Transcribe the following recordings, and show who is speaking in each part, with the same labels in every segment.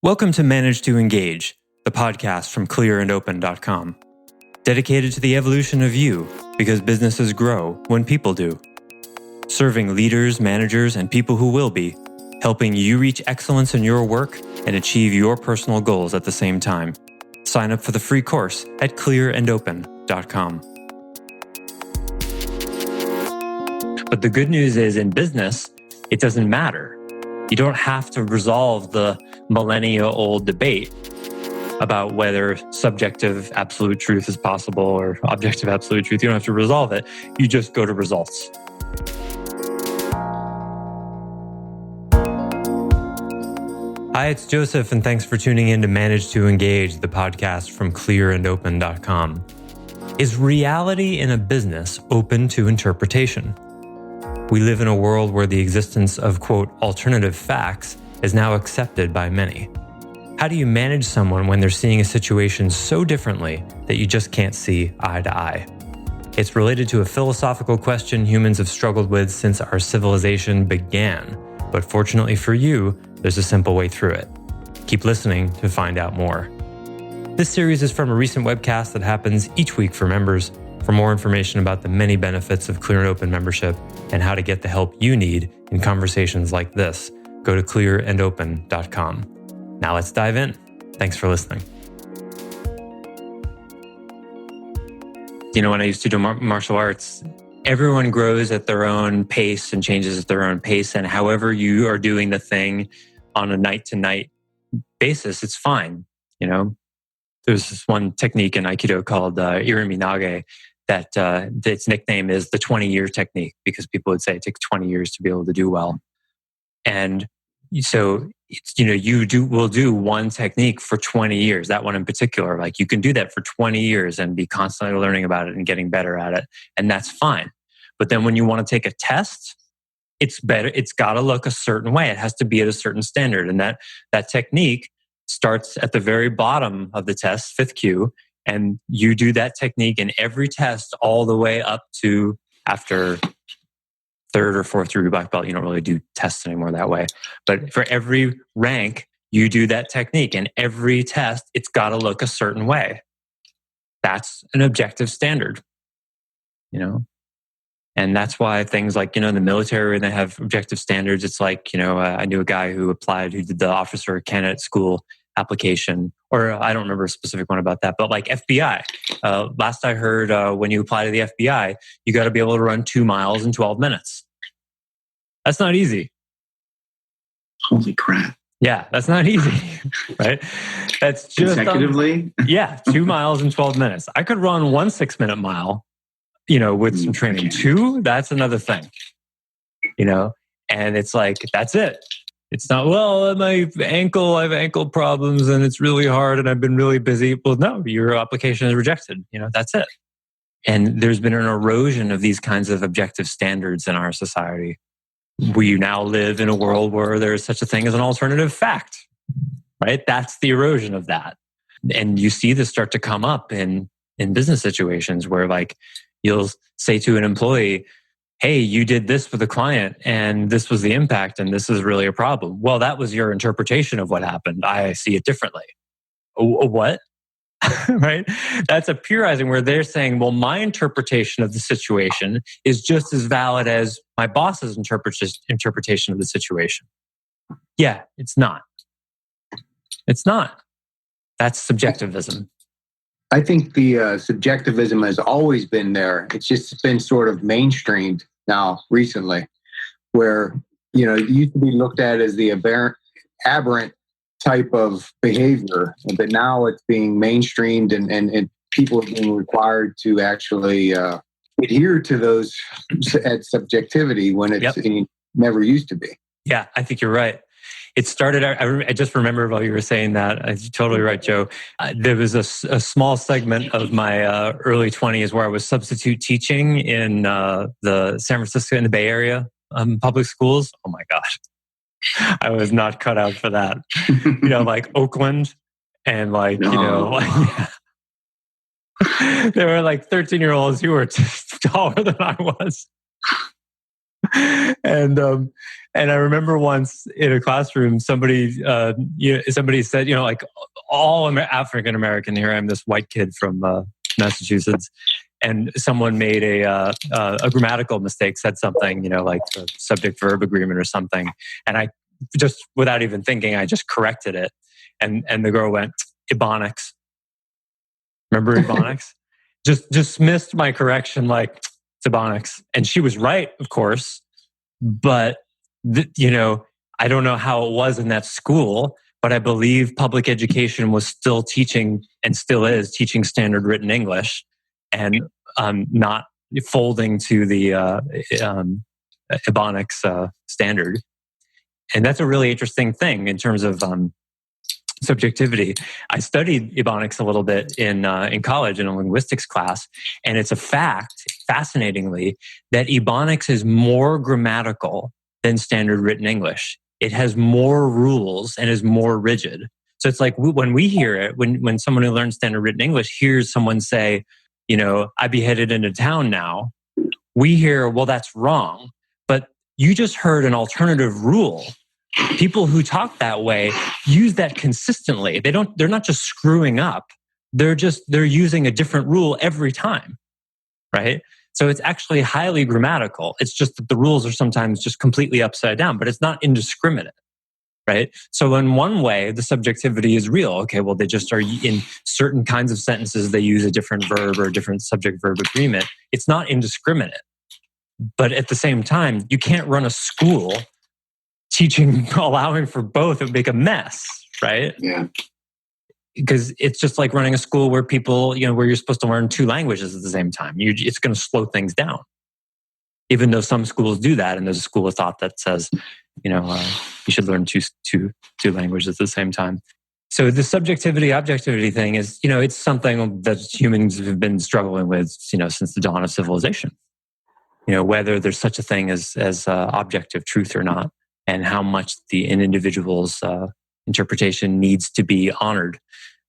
Speaker 1: Welcome to Manage to Engage, the podcast from clearandopen.com. Dedicated to the evolution of you, because businesses grow when people do. Serving leaders, managers, and people who will be, helping you reach excellence in your work and achieve your personal goals at the same time. Sign up for the free course at clearandopen.com. But the good news is in business, it doesn't matter. You don't have to resolve the millennia-old debate about whether subjective absolute truth is possible or objective absolute truth. You don't have to resolve it. You just go to results. Hi, it's Joseph, and thanks for tuning in to Manage to Engage, the podcast from clearandopen.com. Is reality in a business open to interpretation? We live in a world where the existence of, quote, alternative facts is now accepted by many. How do you manage someone when they're seeing a situation so differently that you just can't see eye to eye? It's related to a philosophical question humans have struggled with since our civilization began. But fortunately for you, there's a simple way through it. Keep listening to find out more. This series is from a recent webcast that happens each week for members. For more information about the many benefits of Clear and Open membership and how to get the help you need in conversations like this, go to clearandopen.com. Now let's dive in. Thanks for listening. You know, when I used to do martial arts, everyone grows at their own pace and changes at their own pace. And however you are doing the thing on a night-to-night basis, it's fine. You know, there's this one technique in Aikido called Irimi Nage that its nickname is the 20-year technique because people would say it takes 20 years to be able to do well. And so, we'll do one technique for 20 years, that one in particular. Like you can do that for 20 years and be constantly learning about it and getting better at it. And that's fine. But then when you want to take a test, it's better. It's got to look a certain way. It has to be at a certain standard. And that technique starts at the very bottom of the test, fifth cue, and you do that technique in every test all the way up to after third or fourth degree black belt. You don't really do tests anymore that way. But for every rank, you do that technique. And every test, it's got to look a certain way. That's an objective standard, you know? And that's why things like, in the military, they have objective standards. It's like, I knew a guy who did the officer candidate school application, or I don't remember a specific one about that, but like FBI. Last I heard, when you apply to the FBI, you got to be able to run 2 miles in 12 minutes. That's not easy.
Speaker 2: Holy crap.
Speaker 1: Yeah, that's not easy, right? That's just
Speaker 2: consecutively.
Speaker 1: 2 miles in 12 minutes. I could run 1 6-minute mile, with some training. 2, that's another thing, and it's like, that's it. It's not, I have ankle problems and it's really hard and I've been really busy. Well, no, your application is rejected. That's it. And there's been an erosion of these kinds of objective standards in our society. We now live in a world where there's such a thing as an alternative fact, right? That's the erosion of that. And you see this start to come up in business situations where like you'll say to an employee, hey, you did this with a client and this was the impact and this is really a problem. Well, that was your interpretation of what happened. I see it differently. What? Right? That's a purizing where they're saying, well, my interpretation of the situation is just as valid as my boss's interpretation of the situation. Yeah, it's not. It's not. That's subjectivism.
Speaker 3: I think the subjectivism has always been there. It's just been sort of mainstreamed now recently, where, it used to be looked at as the aberrant type of behavior, but now it's being mainstreamed and people are being required to actually adhere to those subjectivity when it never used to be.
Speaker 1: Yeah, I think you're right. It started, I just remember while you were saying that, you're totally right, Joe. There was a small segment of my early 20s where I was substitute teaching in the San Francisco, in the Bay Area public schools. Oh my gosh. I was not cut out for that. Like Oakland and there were like 13-year-olds who were taller than I was. And I remember once in a classroom, somebody said, like all African American. Here I am, this white kid from Massachusetts, and someone made a grammatical mistake, said something, like the subject verb agreement or something, and I just, without even thinking, I just corrected it, and the girl went, Ebonics. Remember Ebonics? Just dismissed my correction like it's Ebonics, and she was right, of course. But, I don't know how it was in that school, but I believe public education was still teaching, and still is teaching, standard written English, and not folding to the Ebonics standard. And that's a really interesting thing in terms of subjectivity. I studied Ebonics a little bit in college in a linguistics class, and it's a fact, fascinatingly, that Ebonics is more grammatical than standard written English. It has more rules and is more rigid. So it's like when we hear it, when someone who learns standard written English hears someone say, I'd be headed into town now, we hear, well, that's wrong. But you just heard an alternative rule. People who talk that way use that consistently. They're not just screwing up. They're using a different rule every time, right? So it's actually highly grammatical. It's just that the rules are sometimes just completely upside down, but it's not indiscriminate, right? So in one way, the subjectivity is real. Okay, well, they just are in certain kinds of sentences, they use a different verb or a different subject-verb agreement. It's not indiscriminate. But at the same time, you can't run a school teaching, allowing for both. It would make a mess, right?
Speaker 2: Yeah.
Speaker 1: Because it's just like running a school where people, where you're supposed to learn two languages at the same time. It's going to slow things down. Even though some schools do that, and there's a school of thought that says, you should learn two languages at the same time. So the subjectivity, objectivity thing is, it's something that humans have been struggling with, since the dawn of civilization. Whether there's such a thing as objective truth or not, and how much an individual's interpretation needs to be honored.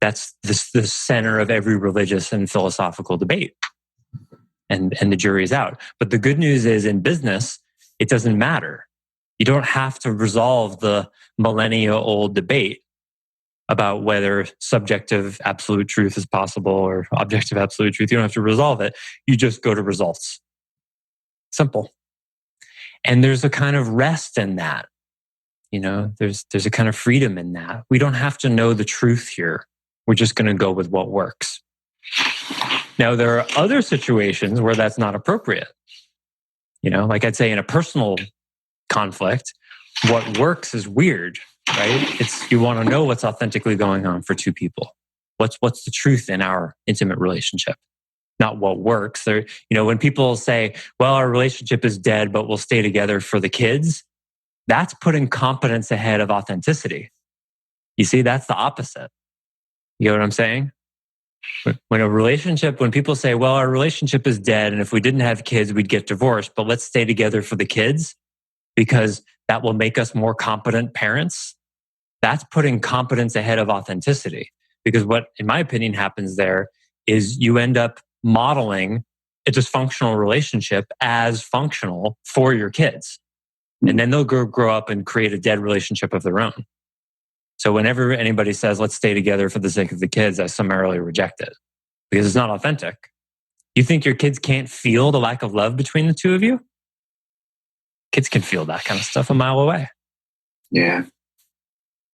Speaker 1: That's the center of every religious and philosophical debate. And the jury's out. But the good news is, in business, it doesn't matter. You don't have to resolve the millennia-old debate about whether subjective absolute truth is possible or objective absolute truth. You don't have to resolve it. You just go to results. Simple. And there's a kind of rest in that. There's a kind of freedom in that. We don't have to know the truth here. We're just going to go with what works. Now, there are other situations where that's not appropriate. Like I'd say in a personal conflict, what works is weird, right? You want to know what's authentically going on for two people. What's the truth in our intimate relationship? Not what works. When people say, well, our relationship is dead, but we'll stay together for the kids, that's putting competence ahead of authenticity. You see, that's the opposite. You know what I'm saying? When people say, well, our relationship is dead, and if we didn't have kids, we'd get divorced, but let's stay together for the kids because that will make us more competent parents, that's putting competence ahead of authenticity. Because what, in my opinion, happens there is you end up modeling a dysfunctional relationship as functional for your kids. And then they'll grow up and create a dead relationship of their own. So whenever anybody says, let's stay together for the sake of the kids, I summarily reject it because it's not authentic. You think your kids can't feel the lack of love between the two of you? Kids can feel that kind of stuff a mile away.
Speaker 2: Yeah.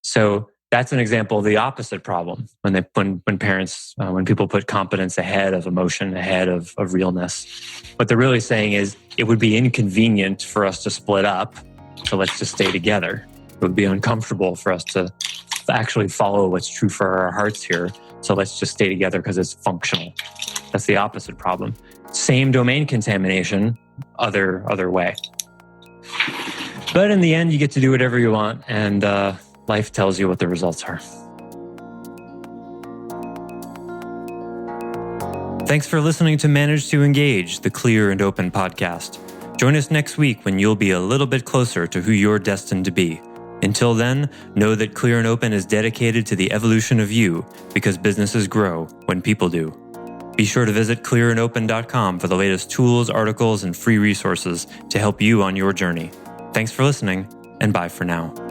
Speaker 1: So that's an example of the opposite problem when parents, when people put competence ahead of emotion, ahead of realness. What they're really saying is it would be inconvenient for us to split up, so let's just stay together. It would be uncomfortable for us to actually follow what's true for our hearts here, so let's just stay together because it's functional. That's the opposite problem. Same domain contamination, other way. But in the end, you get to do whatever you want, and life tells you what the results are. Thanks for listening to Manage to Engage, the Clear and Open podcast. Join us next week when you'll be a little bit closer to who you're destined to be. Until then, know that Clear and Open is dedicated to the evolution of you because businesses grow when people do. Be sure to visit clearandopen.com for the latest tools, articles, and free resources to help you on your journey. Thanks for listening, and bye for now.